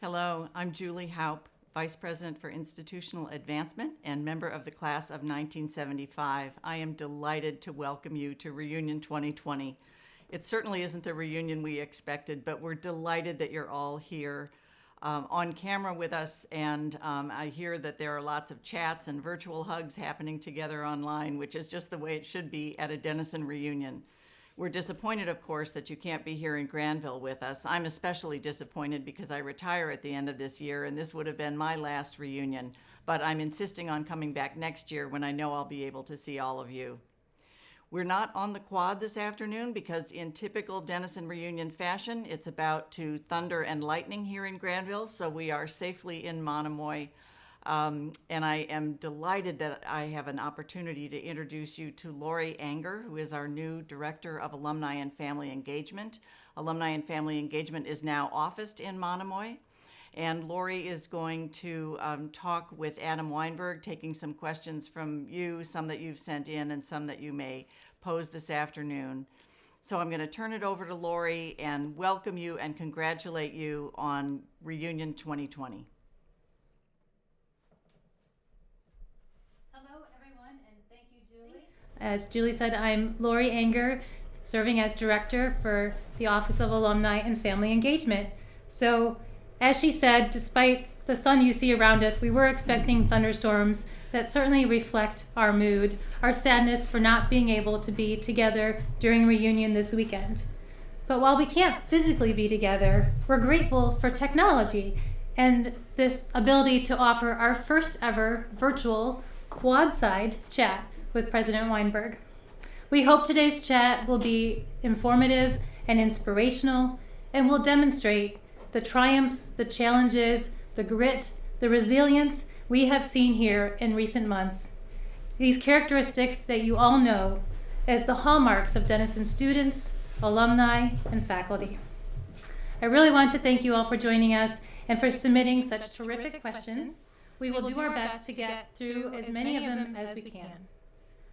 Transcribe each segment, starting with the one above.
Hello, I'm Julie Haupt, Vice President for Institutional Advancement and member of the class of 1975. I am delighted to welcome you to Reunion 2020. It certainly isn't the reunion we expected, but we're delighted that you're all here on camera with us, and I hear that there are lots of chats and virtual hugs happening together online, which is just the way it should be at a Denison reunion. We're disappointed, of course, that you can't be here in Granville with us. I'm especially disappointed because I retire at the end of this year, and this would have been my last reunion. But I'm insisting on coming back next year when I know I'll be able to see all of you. We're not on the quad this afternoon because in typical Denison reunion fashion, it's about to thunder and lightning here in Granville, so we are safely in Monomoy. And I am delighted that I have an opportunity to introduce you to Lori Anger, who is our new Director of Alumni and Family Engagement. Alumni and Family Engagement is now officed in Monomoy. And Lori is going to talk with Adam Weinberg, taking some questions from you, some that you've sent in and some that you may pose this afternoon. So I'm going to turn it over to Lori and welcome you and congratulate you on Reunion 2020. As Julie said, I'm Lori Anger, serving as Director for the Office of Alumni and Family Engagement. So, as she said, despite the sun you see around us, we were expecting thunderstorms that certainly reflect our mood, our sadness for not being able to be together during reunion this weekend. But while we can't physically be together, we're grateful for technology and this ability to offer our first ever virtual Quadside Chat with President Weinberg. We hope today's chat will be informative and inspirational and will demonstrate the triumphs, the challenges, the grit, the resilience we have seen here in recent months. These characteristics that you all know as the hallmarks of Denison students, alumni, and faculty. I really want to thank you all for joining us and for submitting such terrific questions. We will do our best to get through as many of them as we can.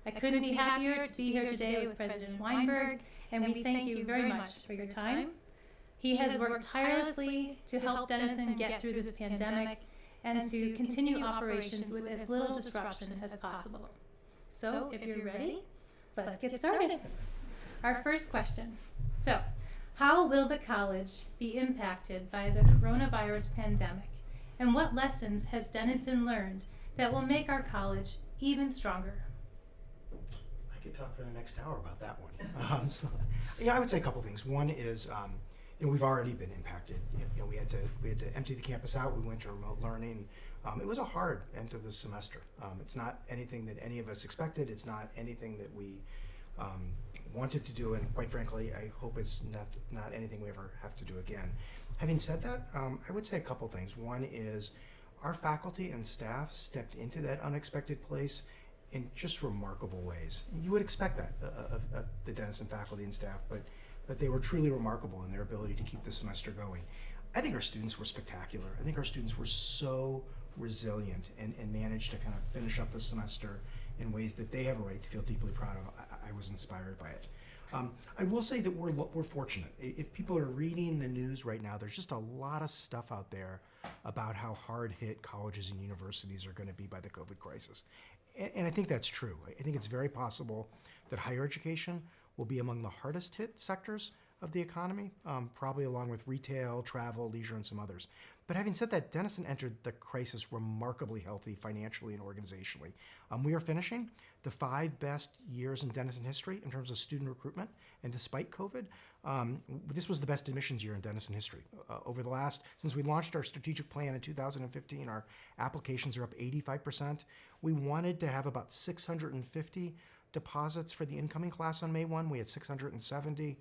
I couldn't be happier to be here today with President Weinberg, and we thank you very much for your time. He has worked tirelessly to help Denison get through this pandemic and to continue operations with as little disruption as possible. So, if you're ready, let's get started. Our first question. So, how will the college be impacted by the coronavirus pandemic? And what lessons has Denison learned that will make our college even stronger? I could talk for the next hour about that one. I would say a couple things. One is, we've already been impacted. We had to empty the campus out. We went to remote learning. It was a hard end to the semester. It's not anything that any of us expected. It's not anything that we wanted to do, and quite frankly, I hope it's not anything we ever have to do again. Having said that, I would say a couple things. One is our faculty and staff stepped into that unexpected place in just remarkable ways. You would expect that of the Denison faculty and staff, but they were truly remarkable in their ability to keep the semester going. I think our students were spectacular. I think our students were so resilient and managed to kind of finish up the semester in ways that they have a right to feel deeply proud of. I was inspired by it. I will say that we're fortunate. If people are reading the news right now, there's just a lot of stuff out there about how hard hit colleges and universities are going to be by the COVID crisis. And I think that's true. I think it's very possible that higher education will be among the hardest hit sectors of the economy, probably along with retail, travel, leisure, and some others. But having said that, Denison entered the crisis remarkably healthy financially and organizationally. We are finishing the 5 best years in Denison history in terms of student recruitment, and despite COVID, this was the best admissions year in Denison history. Since we launched our strategic plan in 2015, our applications are up 85%. We wanted to have about 650 deposits for the incoming class on May 1. We had 670.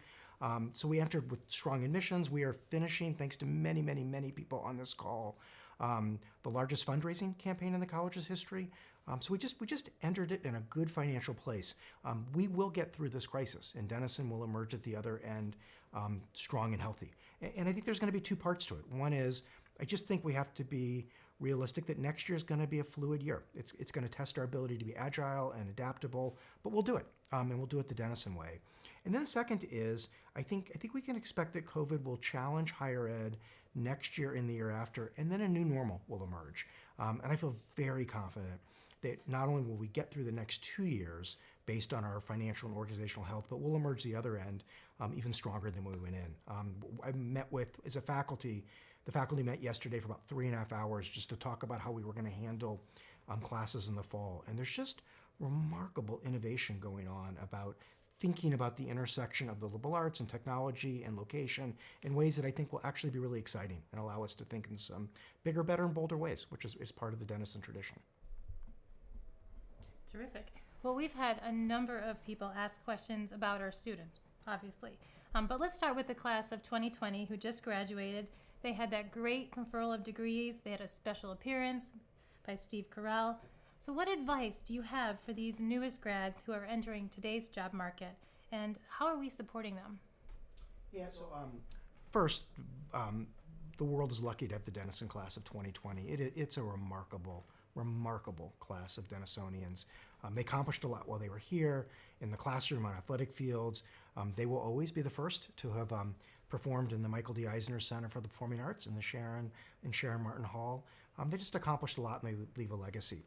So we entered with strong admissions. We are finishing, thanks to many, many, many people on this call, the largest fundraising campaign in the college's history. So we just entered it in a good financial place. We will get through this crisis, and Denison will emerge at the other end strong and healthy. And I think there's going to be 2 parts to it. One is, I just think we have to be realistic that next year is going to be a fluid year. It's going to test our ability to be agile and adaptable, but we'll do it, and we'll do it the Denison way. And then the second is, I think we can expect that COVID will challenge higher ed next year and the year after, and then a new normal will emerge. And I feel very confident that not only will we get through the next 2 years based on our financial and organizational health, but we'll emerge the other end even stronger than we went in. I met with, as a faculty, the faculty met yesterday for about 3.5 hours just to talk about how we were going to handle classes in the fall. And there's just remarkable innovation going on about thinking about the intersection of the liberal arts and technology and location in ways that I think will actually be really exciting and allow us to think in some bigger, better, and bolder ways, which is part of the Denison tradition. Terrific. Well, we've had a number of people ask questions about our students, obviously. But let's start with the class of 2020 who just graduated. They had that great conferral of degrees. They had a special appearance by Steve Carell. So what advice do you have for these newest grads who are entering today's job market, and how are we supporting them? Yeah, so first, the world is lucky to have the Denison class of 2020. It's a remarkable class of Denisonians. They accomplished a lot while they were here in the classroom, on athletic fields. They will always be the first to have performed in the Michael D. Eisner Center for the Performing Arts in the Sharon Martin Hall. They just accomplished a lot, and they leave a legacy.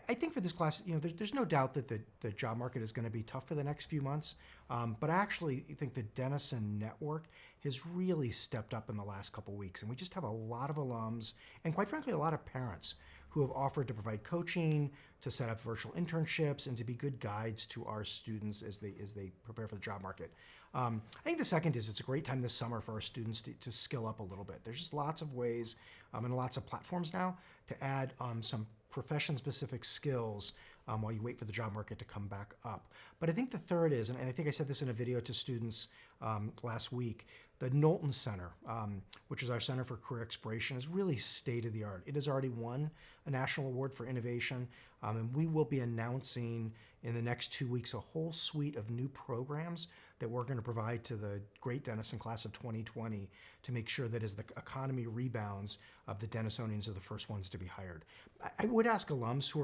I think for this class, there's no doubt that the job market is going to be tough for the next few months. But I actually think the Denison network has really stepped up in the last couple weeks, and we just have a lot of alums and, quite frankly, a lot of parents who have offered to provide coaching, to set up virtual internships, and to be good guides to our students as they prepare for the job market. I think the second is it's a great time this summer for our students to skill up a little bit. There's just lots of ways and lots of platforms now to add some profession-specific skills while you wait for the job market to come back up. But I think the third is, and I think I said this in a video to students last week, the Knowlton Center, which is our Center for Career Exploration, is really state-of-the-art. It has already won a national award for innovation, and we will be announcing in the next 2 weeks a whole suite of new programs that we're going to provide to the great Denison class of 2020 to make sure that as the economy rebounds, the Denisonians are the first ones to be hired. I would ask alums who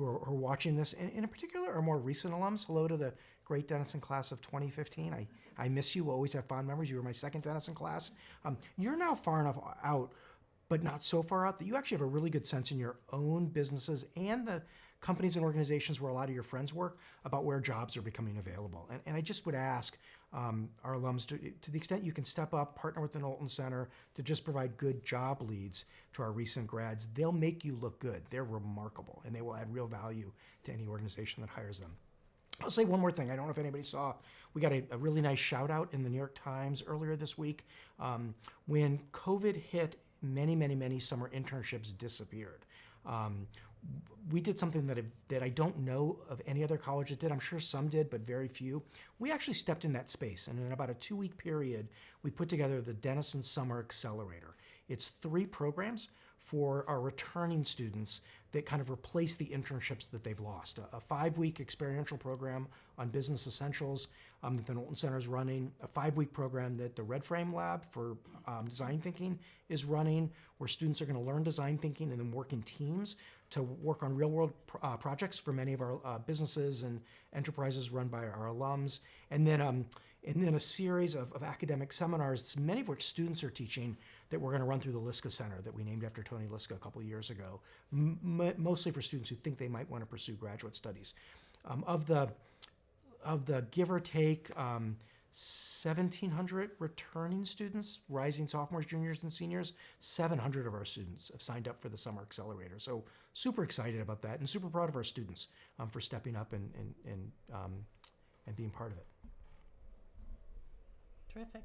are watching this, and in particular our more recent alums, hello to the great Denison class of 2015. I miss you, always have fond memories. You were my second Denison class. You're now far enough out, but not so far out, that you actually have a really good sense in your own businesses and the companies and organizations where a lot of your friends work about where jobs are becoming available. And I just would ask our alums to the extent you can step up, partner with the Knowlton Center to just provide good job leads to our recent grads. They'll make you look good. They're remarkable, and they will add real value to any organization that hires them. I'll say one more thing. I don't know if anybody saw, we got a really nice shout out in the New York Times earlier this week. When COVID hit, many summer internships disappeared. We did something that I don't know of any other college that did. I'm sure some did, but very few. We actually stepped in that space, and in about a 2-week period, we put together the Denison Summer Accelerator. It's 3 programs for our returning students that kind of replace the internships that they've lost. A 5-week experiential program on business essentials that the Knowlton Center is running, a 5-week program that the Red Frame Lab for design thinking is running, where students are going to learn design thinking and then work in teams to work on real-world projects for many of our businesses and enterprises run by our alums, and then a series of academic seminars, many of which students are teaching, that we're going to run through the Liska Center that we named after Tony Liska a couple of years ago, mostly for students who think they might want to pursue graduate studies. Of the give or take 1,700 returning students, rising sophomores, juniors, and seniors, 700 of our students have signed up for the Summer Accelerator. So super excited about that, and super proud of our students for stepping up and being part of it. Terrific.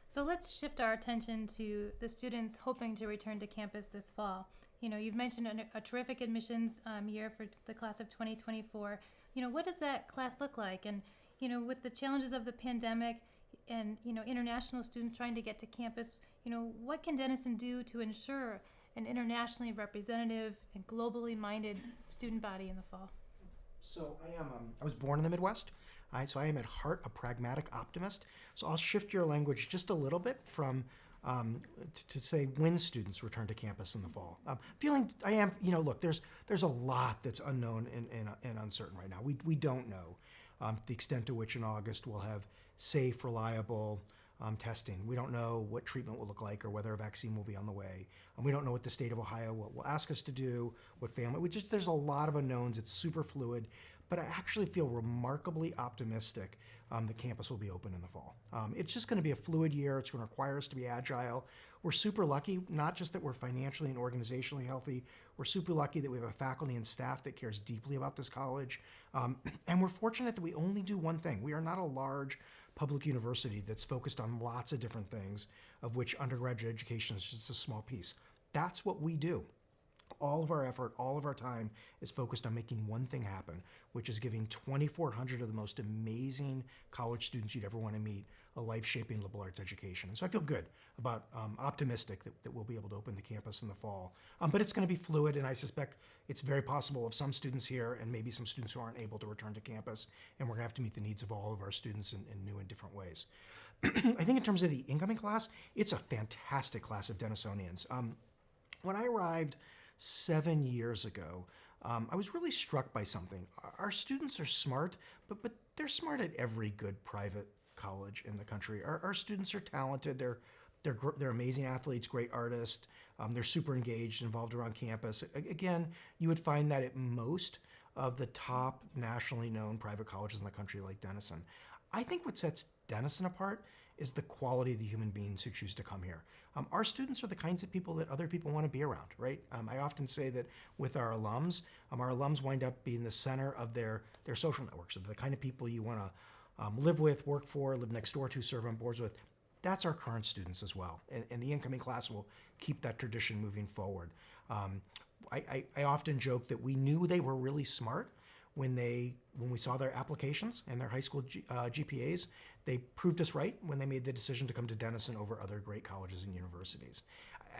So let's shift our attention to the students hoping to return to campus this fall. You've mentioned a terrific admissions year for the class of 2024. What does that class look like? And, with the challenges of the pandemic and, international students trying to get to campus, what can Denison do to ensure an internationally representative and globally minded student body in the fall? So I was born in the Midwest. So I am at heart a pragmatic optimist. So I'll shift your language just a little bit from to say when students return to campus in the fall. Look, there's a lot that's unknown and uncertain right now. We don't know the extent to which in August we'll have safe, reliable testing. We don't know what treatment will look like or whether a vaccine will be on the way. We don't know what the state of Ohio will ask us to do, what family, there's a lot of unknowns. It's super fluid, but I actually feel remarkably optimistic the campus will be open in the fall. It's just going to be a fluid year. It's going to require us to be agile. We're super lucky, not just that we're financially and organizationally healthy, we're super lucky that we have a faculty and staff that cares deeply about this college. And we're fortunate that we only do one thing. We are not a large public university that's focused on lots of different things, of which undergraduate education is just a small piece. That's what we do. All of our effort, all of our time is focused on making one thing happen, which is giving 2,400 of the most amazing college students you'd ever want to meet a life-shaping liberal arts education. And so I feel good about, optimistic that we'll be able to open the campus in the fall. But it's going to be fluid, and I suspect it's very possible of some students here and maybe some students who aren't able to return to campus, and we're going to have to meet the needs of all of our students in new and different ways. I think in terms of the incoming class, it's a fantastic class of Denisonians. When I arrived 7 years ago, I was really struck by something. Our students are smart, but they're smart at every good private college in the country. Our students are talented. They're amazing athletes, great artists. They're super engaged, involved around campus. Again, you would find that at most of the top nationally known private colleges in the country, like Denison. I think what sets Denison apart is the quality of the human beings who choose to come here. Our students are the kinds of people that other people want to be around, right? I often say that with our alums wind up being the center of their social networks, of the kind of people you want to live with, work for, live next door to, serve on boards with. That's our current students as well, and the incoming class will keep that tradition moving forward. I often joke that we knew they were really smart when we saw their applications and their high school GPAs. They proved us right when they made the decision to come to Denison over other great colleges and universities.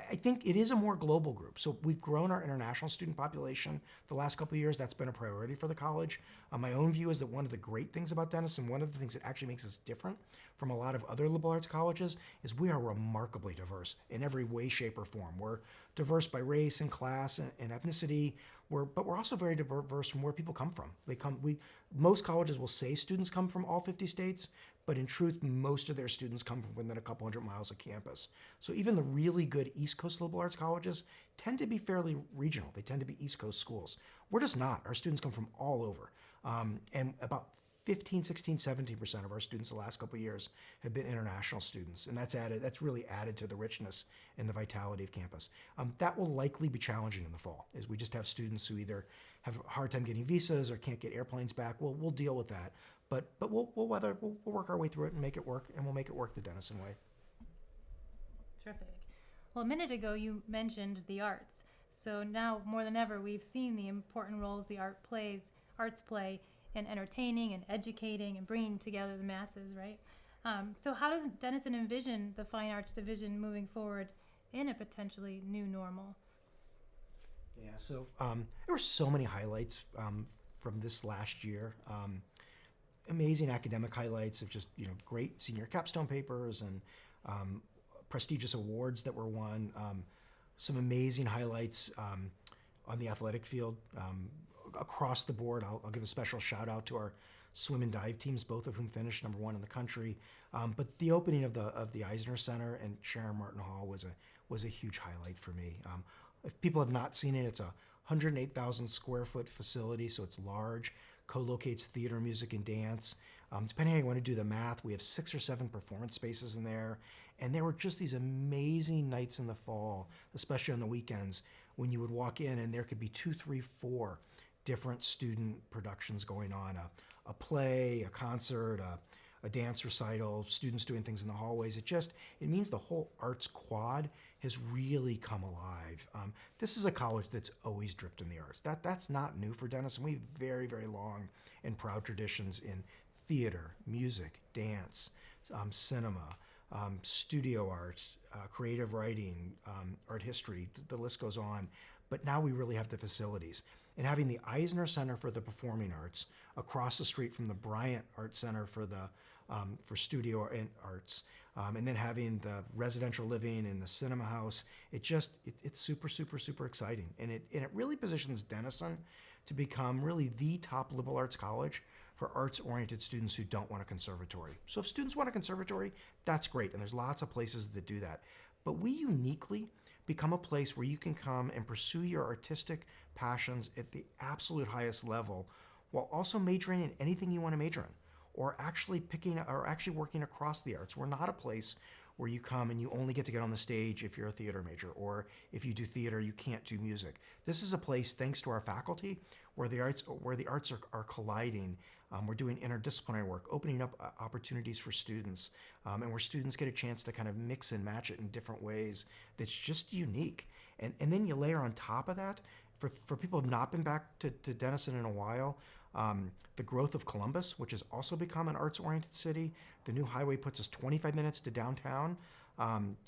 I think it is a more global group. So we've grown our international student population the last couple of years. That's been a priority for the college. My own view is that one of the great things about Denison, one of the things that actually makes us different from a lot of other liberal arts colleges, is we are remarkably diverse in every way, shape, or form. We're diverse by race and class and ethnicity, but we're also very diverse from where people come from. Most colleges will say students come from all 50 states, but in truth, most of their students come from within a couple hundred miles of campus. So even the really good East Coast liberal arts colleges tend to be fairly regional. They tend to be East Coast schools. We're just not. Our students come from all over. And about 15, 16, 17% of our students the last couple of years have been international students, and that's really added to the richness and the vitality of campus. That will likely be challenging in the fall, as we just have students who either have a hard time getting visas or can't get airplanes back. We'll deal with that, but we'll work our way through it and make it work, and we'll make it work the Denison way. Terrific. Well, a minute ago you mentioned the arts. So now more than ever, we've seen the important roles the arts play in entertaining and educating and bringing together the masses, right? So how does Denison envision the Fine Arts Division moving forward in a potentially new normal? Yeah, so there were so many highlights from this last year. Amazing academic highlights of just great senior capstone papers and prestigious awards that were won. Some amazing highlights on the athletic field across the board. I'll give a special shout out to our swim and dive teams, both of whom finished #1 in the country. But the opening of the Eisner Center and Sharon Martin Hall was a huge highlight for me. If people have not seen it, it's a 108,000 square foot facility, so it's large, co-locates theater, music, and dance. Depending on how you want to do the math, we have 6 or 7 performance spaces in there. And there were just these amazing nights in the fall, especially on the weekends, when you would walk in and there could be 2, 3, 4 different student productions going on, a play, a concert, a dance recital, students doing things in the hallways. It means the whole arts quad has really come alive. This is a college that's always dripped in the arts. That's not new for Denison. We have very, very long and proud traditions in theater, music, dance, cinema, studio art, creative writing, art history, the list goes on. But now we really have the facilities. And having the Eisner Center for the Performing Arts across the street from the Bryant Art Center for studio and arts, and then having the residential living and the cinema house, it's super, super, super exciting. And it really positions Denison to become really the top liberal arts college for arts-oriented students who don't want a conservatory. So if students want a conservatory, that's great, and there's lots of places that do that. But we uniquely become a place where you can come and pursue your artistic passions at the absolute highest level while also majoring in anything you want to major in, or actually working across the arts. We're not a place where you come and you only get to get on the stage if you're a theater major, or if you do theater, you can't do music. This is a place, thanks to our faculty, where the arts are colliding. We're doing interdisciplinary work, opening up opportunities for students, and where students get a chance to kind of mix and match it in different ways that's just unique. And then you layer on top of that, for people who have not been back to Denison in a while, the growth of Columbus, which has also become an arts-oriented city. The new highway puts us 25 minutes to downtown.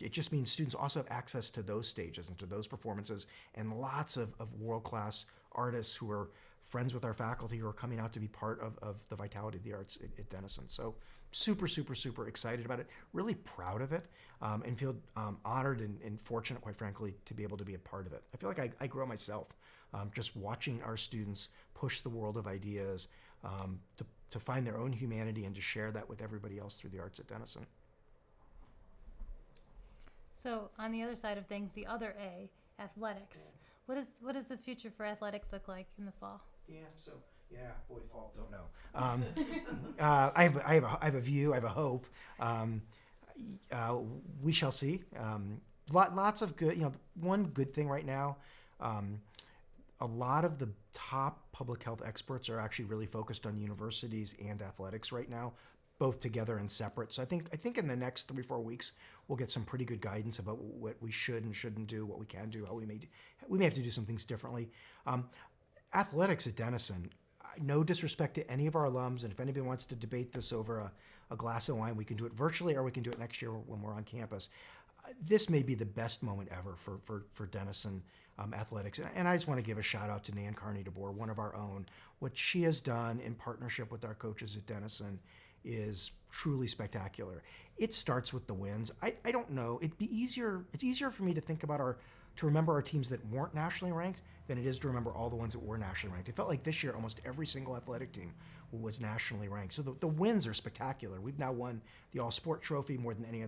It just means students also have access to those stages and to those performances, and lots of world-class artists who are friends with our faculty who are coming out to be part of the vitality of the arts at Denison. So super, super, super excited about it, really proud of it, and feel honored and fortunate, quite frankly, to be able to be a part of it. I feel like I grow myself just watching our students push the world of ideas to find their own humanity and to share that with everybody else through the arts at Denison. So on the other side of things, the other A, athletics. What does the future for athletics look like in the fall? Boy, fall, don't know. I have a view, I have a hope. We shall see. Lots of good, one good thing right now, a lot of the top public health experts are actually really focused on universities and athletics right now, both together and separate. So I think in the next 3-4 weeks, we'll get some pretty good guidance about what we should and shouldn't do, what we can do, how we may have to do some things differently. Athletics at Denison, no disrespect to any of our alums, and if anybody wants to debate this over a glass of wine, we can do it virtually or we can do it next year when we're on campus. This may be the best moment ever for Denison athletics. And I just want to give a shout out to Nan Carney DeBoer, one of our own. What she has done in partnership with our coaches at Denison is truly spectacular. It starts with the wins. I don't know. It's easier for me to think about to remember our teams that weren't nationally ranked than it is to remember all the ones that were nationally ranked. It felt like this year almost every single athletic team was nationally ranked. So the wins are spectacular. We've now won the All-Sport Trophy more than any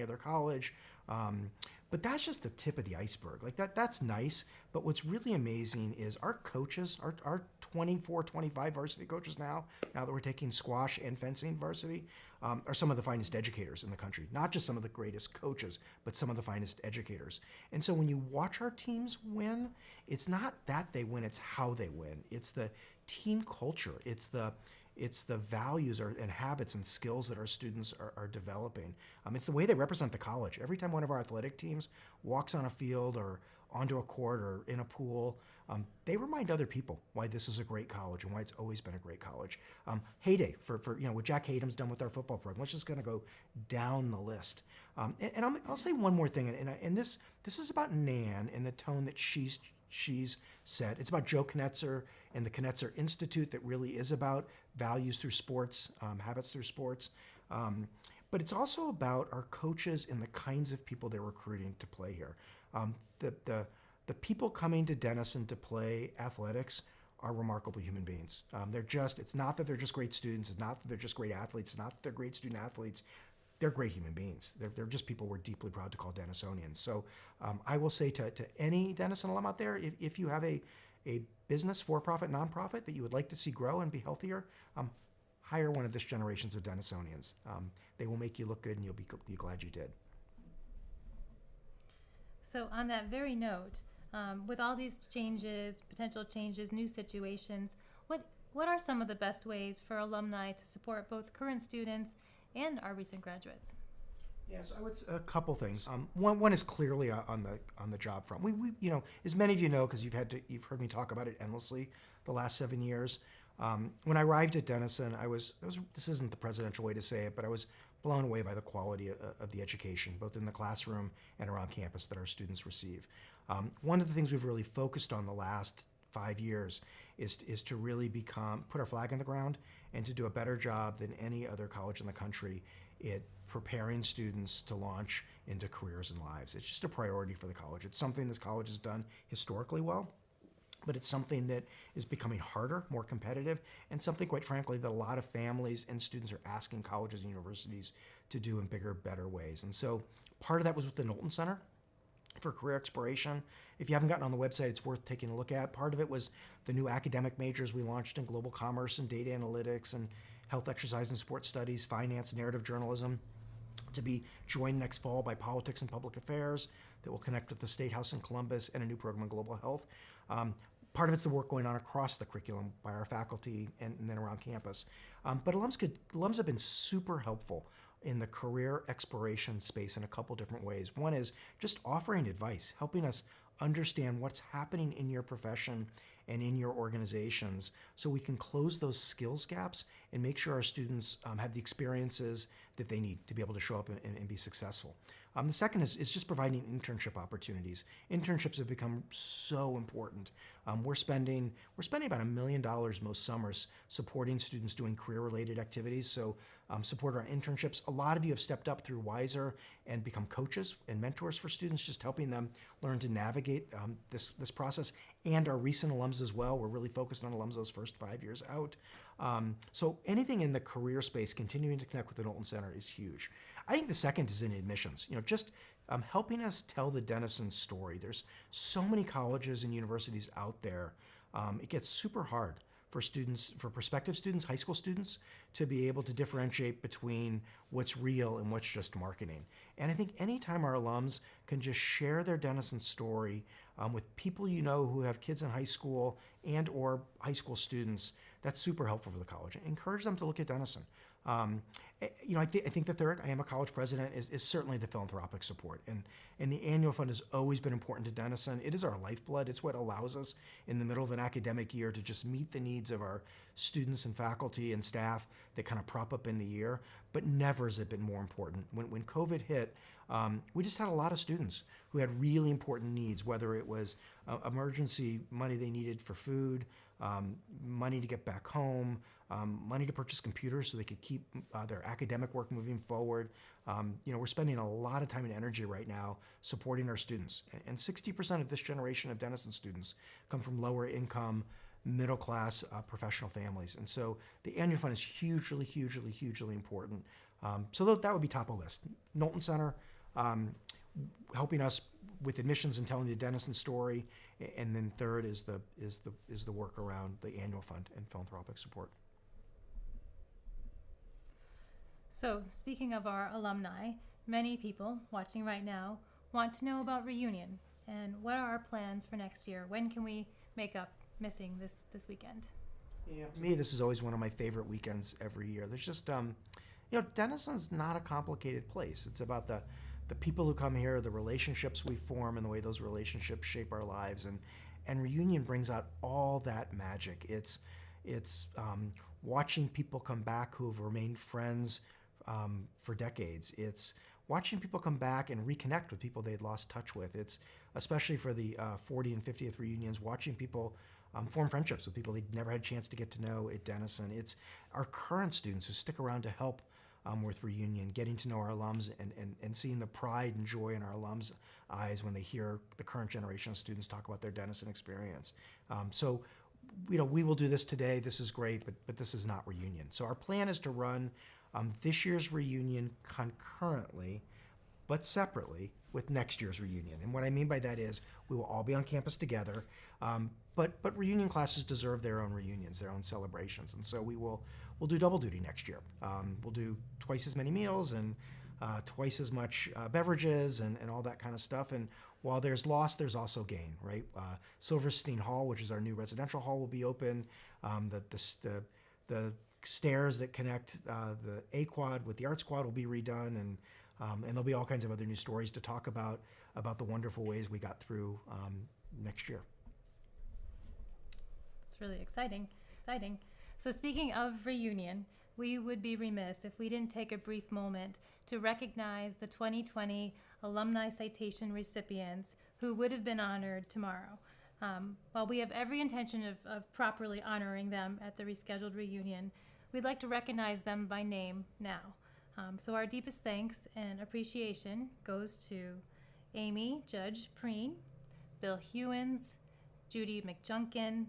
other college. But that's just the tip of the iceberg. Like that's nice. But what's really amazing is our coaches, our 24, 25 varsity coaches now that we're taking squash and fencing varsity, are some of the finest educators in the country. Not just some of the greatest coaches, but some of the finest educators. And so when you watch our teams win, it's not that they win, it's how they win. It's the team culture. It's the values and habits and skills that our students are developing. It's the way they represent the college. Every time one of our athletic teams walks on a field or onto a court or in a pool, they remind other people why this is a great college and why it's always been a great college. Heyday for what Jack Hatem's done with our football program. Let's just going to go down the list. I'll say one more thing, and this is about Nan and the tone that she's set. It's about Joe Knetzer and the Knetzer Institute that really is about values through sports, habits through sports. But it's also about our coaches and the kinds of people they're recruiting to play here. The people coming to Denison to play athletics are remarkable human beings. It's not that they're just great students. It's not that they're just great athletes. It's not that they're great student athletes. They're great human beings. They're just people we're deeply proud to call Denisonians. So I will say to any Denison alum out there, if you have a business, for-profit, nonprofit that you would like to see grow and be healthier, hire one of this generation's of Denisonians. They will make you look good and you'll be glad you did. So on that very note, with all these changes, potential changes, new situations, what are some of the best ways for alumni to support both current students and our recent graduates? Yes, I would say a couple things. One is clearly on the job front. We as many of you know, because you've heard me talk about it endlessly the last 7 years. When I arrived at Denison, this isn't the presidential way to say it, but I was blown away by the quality of the education, both in the classroom and around campus that our students receive. One of the things we've really focused on the last 5 years is to really put our flag in the ground and to do a better job than any other college in the country at preparing students to launch into careers and lives. It's just a priority for the college. It's something this college has done historically well. but it's something that is becoming harder, more competitive, and something, quite frankly, that a lot of families and students are asking colleges and universities to do in bigger, better ways. And so part of that was with the Knowlton Center for career exploration. If you haven't gotten on the website, it's worth taking a look at. Part of it was the new academic majors we launched in global commerce and data analytics and health, exercise, and sports studies, finance, narrative journalism, to be joined next fall by politics and public affairs that will connect with the State House in Columbus, and a new program in global health. Part of it's the work going on across the curriculum by our faculty and then around campus. But alums have been super helpful in the career exploration space in a couple different ways. One is just offering advice, helping us understand what's happening in your profession and in your organizations so we can close those skills gaps and make sure our students have the experiences that they need to be able to show up and be successful. The second is just providing internship opportunities. Internships have become so important. We're spending about $1 million most summers supporting students doing career-related activities. So support our internships. A lot of you have stepped up through Wiser and become coaches and mentors for students, just helping them learn to navigate this process. And our recent alums as well. We're really focused on alums those first 5 years out. So anything in the career space, continuing to connect with the Knowlton Center is huge. I think the second is in admissions. Just helping us tell the Denison story. There's so many colleges and universities out there. It gets super hard for students, for prospective students, high school students, to be able to differentiate between what's real and what's just marketing. And I think anytime our alums can just share their Denison story with people who have kids in high school and or high school students, that's super helpful for the college. Encourage them to look at Denison. I think the third, I am a college president, is certainly the philanthropic support. And the annual fund has always been important to Denison. It is our lifeblood. It's what allows us in the middle of an academic year to just meet the needs of our students and faculty and staff that kind of prop up in the year. But never has it been more important. When COVID hit, we just had a lot of students who had really important needs, whether it was emergency money they needed for food, money to get back home, money to purchase computers so they could keep their academic work moving forward. We're spending a lot of time and energy right now supporting our students. And 60% of this generation of Denison students come from lower income, middle class professional families. And so the annual fund is hugely, hugely, hugely important. So that would be top of the list. Knowlton Center, helping us with admissions and telling the Denison story. And then third is the work around the annual fund and philanthropic support. So, speaking of our alumni, many people watching right now want to know about reunion and what are our plans for next year. When can we make up missing this weekend? Yeah, for me, this is always one of my favorite weekends every year. There's just, Denison's not a complicated place. It's about the people who come here, the relationships we form, and the way those relationships shape our lives. And reunion brings out all that magic. It's watching people come back who have remained friends for decades. It's watching people come back and reconnect with people they'd lost touch with. It's especially for the 40 and 50th reunions, watching people form friendships with people they'd never had a chance to get to know at Denison. It's our current students who stick around to help with reunion, getting to know our alums and seeing the pride and joy in our alums' eyes when they hear the current generation of students talk about their Denison experience. So we will do this today. This is great, but this is not reunion. So our plan is to run this year's reunion concurrently, but separately with next year's reunion. And what I mean by that is we will all be on campus together, but reunion classes deserve their own reunions, their own celebrations. And so we'll do double duty next year. We'll do twice as many meals and twice as much beverages and all that kind of stuff. And while there's loss, there's also gain, right? Silverstein Hall, which is our new residential hall, will be open. The stairs that connect the A quad with the Arts quad will be redone, and there'll be all kinds of other new stories to talk about the wonderful ways we got through next year. It's really exciting. So speaking of reunion, we would be remiss if we didn't take a brief moment to recognize the 2020 Alumni Citation recipients who would have been honored tomorrow. While we have every intention of properly honoring them at the rescheduled reunion, we'd like to recognize them by name now. So our deepest thanks and appreciation goes to Amy Judge Preen, Bill Hewins, Judy McJunkin,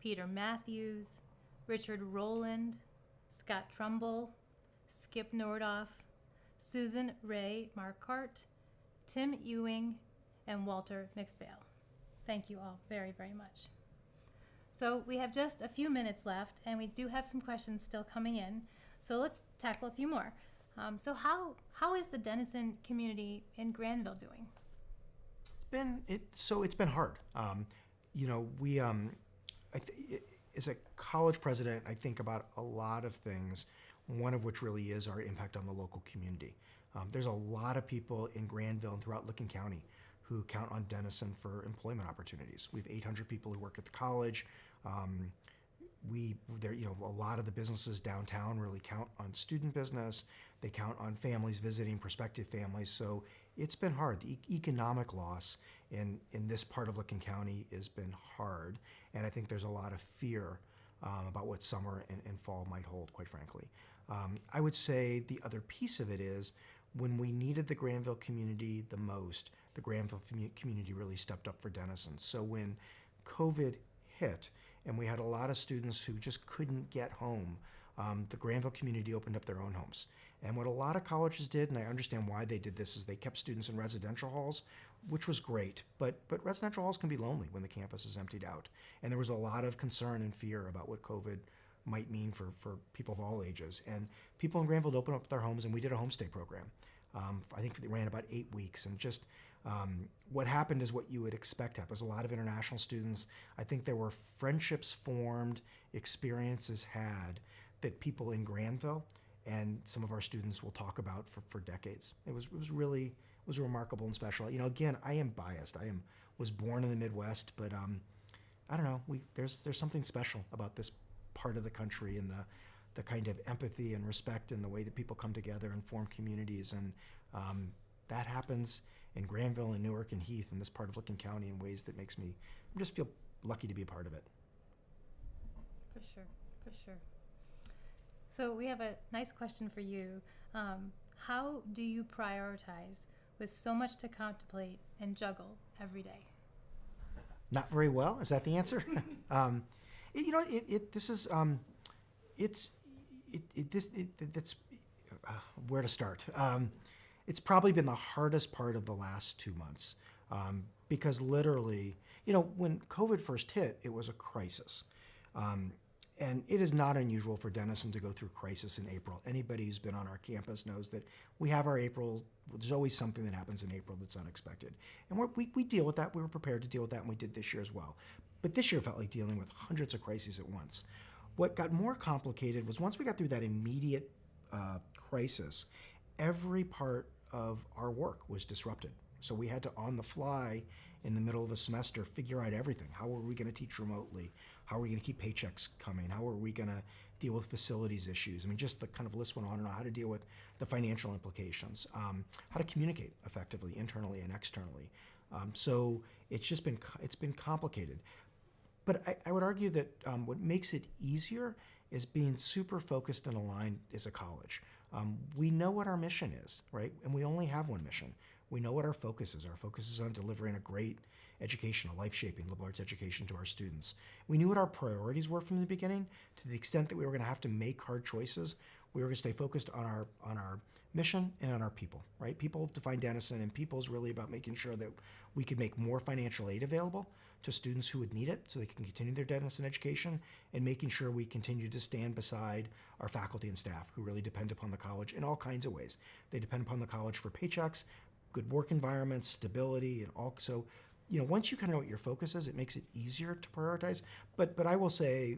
Peter Matthews, Richard Rowland, Scott Trumbull, Skip Nordoff, Susan Ray Marquardt, Tim Ewing, and Walter McPhail. Thank you all very, very much. So we have just a few minutes left, and we do have some questions still coming in. So let's tackle a few more. So how is the Denison community in Granville doing? It's been hard. As a college president, I think about a lot of things, one of which really is our impact on the local community. There's a lot of people in Granville and throughout Licking County who count on Denison for employment opportunities. We have 800 people who work at the college. A lot of the businesses downtown really count on student business. They count on families visiting, prospective families. So it's been hard. The economic loss in this part of Licking County has been hard. And I think there's a lot of fear about what summer and fall might hold, quite frankly. I would say the other piece of it is when we needed the Granville community the most, the Granville community really stepped up for Denison. So when COVID hit and we had a lot of students who just couldn't get home, the Granville community opened up their own homes. And what a lot of colleges did, and I understand why they did this, is they kept students in residential halls, which was great. But residential halls can be lonely when the campus is emptied out. And there was a lot of concern and fear about what COVID might mean for people of all ages. And people in Granville opened up their homes, and we did a homestay program. I think it ran about 8 weeks. And just what happened is what you would expect happened. There was a lot of international students. I think there were friendships formed, experiences had that people in Granville and some of our students will talk about for decades. It was remarkable and special. Again, I am biased. Was born in the Midwest, but I don't know. There's something special about this part of the country and the kind of empathy and respect and the way that people come together and form communities. And that happens in Granville and Newark and Heath in this part of Licking County in ways that makes me just feel lucky to be a part of it. For sure. So we have a nice question for you. How do you prioritize with so much to contemplate and juggle every day? Not very well. Is that the answer? That's where to start. It's probably been the hardest part of the last 2 months because literally, when COVID first hit, it was a crisis. And it is not unusual for Denison to go through crisis in April. Anybody who's been on our campus knows that we have our April, there's always something that happens in April that's unexpected. And we deal with that. We were prepared to deal with that, and we did this year as well. But this year felt like dealing with hundreds of crises at once. What got more complicated was once we got through that immediate crisis, every part of our work was disrupted. So we had to, on the fly, in the middle of a semester, figure out everything. How are we going to teach remotely? How are we going to keep paychecks coming? How are we going to deal with facilities issues? I mean, just the kind of list went on and on. How to deal with the financial implications. How to communicate effectively, internally and externally. So it's been complicated. But I would argue that what makes it easier is being super focused and aligned as a college. We know what our mission is, right? And we only have one mission. We know what our focus is. Our focus is on delivering a great education, a life-shaping liberal arts education to our students. We knew what our priorities were from the beginning. To the extent that we were going to have to make hard choices, we were going to stay focused on our mission and on our people, right? People define Denison, and people is really about making sure that we could make more financial aid available to students who would need it so they can continue their Denison education, and making sure we continue to stand beside our faculty and staff who really depend upon the college in all kinds of ways. They depend upon the college for paychecks, good work environments, stability, and all. So, once you kind of know what your focus is, it makes it easier to prioritize. But I will say,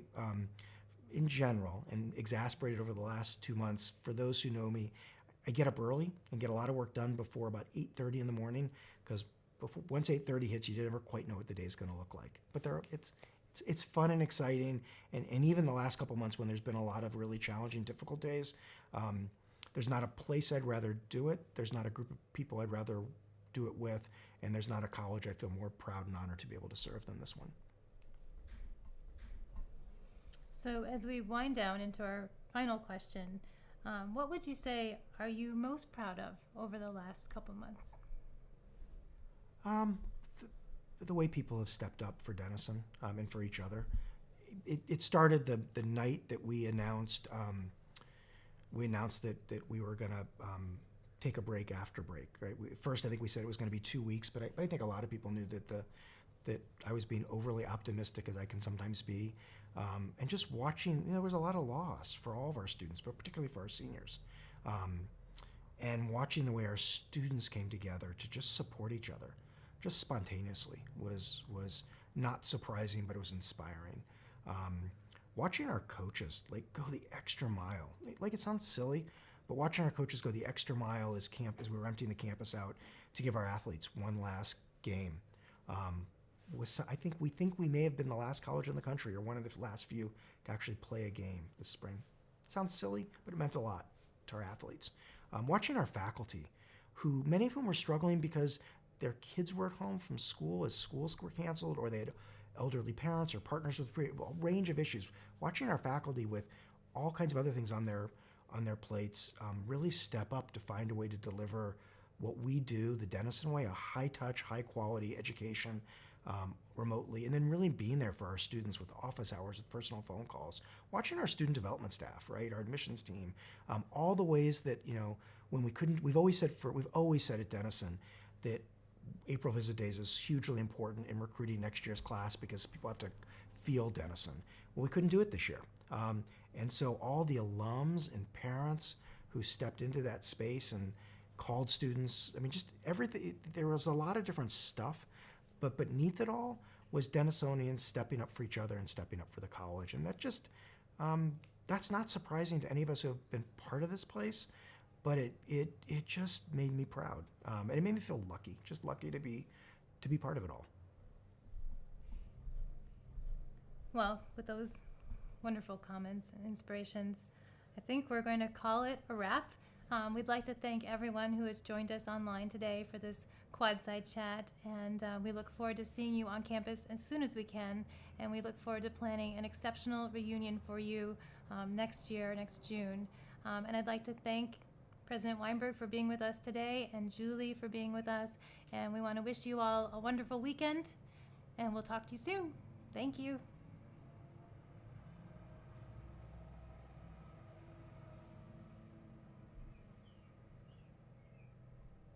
in general, and exasperated over the last 2 months, for those who know me, I get up early and get a lot of work done before about 8:30 in the morning, because once 8:30 hits, you never quite know what the day is going to look like. But it's fun and exciting, and even the last couple months when there's been a lot of really challenging, difficult days, there's not a place I'd rather do it. There's not a group of people I'd rather do it with, and there's not a college I feel more proud and honored to be able to serve than this one. So as we wind down into our final question, what would you say are you most proud of over the last couple months? the way people have stepped up for Denison and for each other. It started the night that we announced that we were going to take a break after break. Right. First, I think we said it was going to be 2 weeks, but I think a lot of people knew that I was being overly optimistic, as I can sometimes be. And just watching, there was a lot of loss for all of our students, but particularly for our seniors. And watching the way our students came together to just support each other, just spontaneously, was not surprising, but it was inspiring. Watching our coaches go the extra mile, it sounds silly, but watching our coaches go the extra mile as we were emptying the campus out to give our athletes one last game. We think we may have been the last college in the country, or one of the last few, to actually play a game this spring. It sounds silly, but it meant a lot to our athletes. Watching our faculty, who many of whom were struggling because their kids were at home from school as schools were canceled, or they had elderly parents or partners with a range of issues. Watching our faculty with all kinds of other things on their plates really step up to find a way to deliver what we do, the Denison way, a high-touch, high-quality education remotely, and then really being there for our students with office hours, with personal phone calls. Watching our student development staff, right, our admissions team, all the ways that, when we couldn't, we've always said at Denison that April visit days is hugely important in recruiting next year's class because people have to feel Denison. Well, we couldn't do it this year. And so all the alums and parents who stepped into that space and called students, just everything, there was a lot of different stuff, but beneath it all was Denisonians stepping up for each other and stepping up for the college. And that just, that's not surprising to any of us who have been part of this place, but it just made me proud. And it made me feel lucky, just lucky to be part of it all. Well, with those wonderful comments and inspirations, I think we're going to call it a wrap. We'd like to thank everyone who has joined us online today for this Quadside Chat, and we look forward to seeing you on campus as soon as we can, and we look forward to planning an exceptional reunion for you next year, next June. And I'd like to thank President Weinberg for being with us today, and Julie for being with us, and we want to wish you all a wonderful weekend, and we'll talk to you soon. Thank you.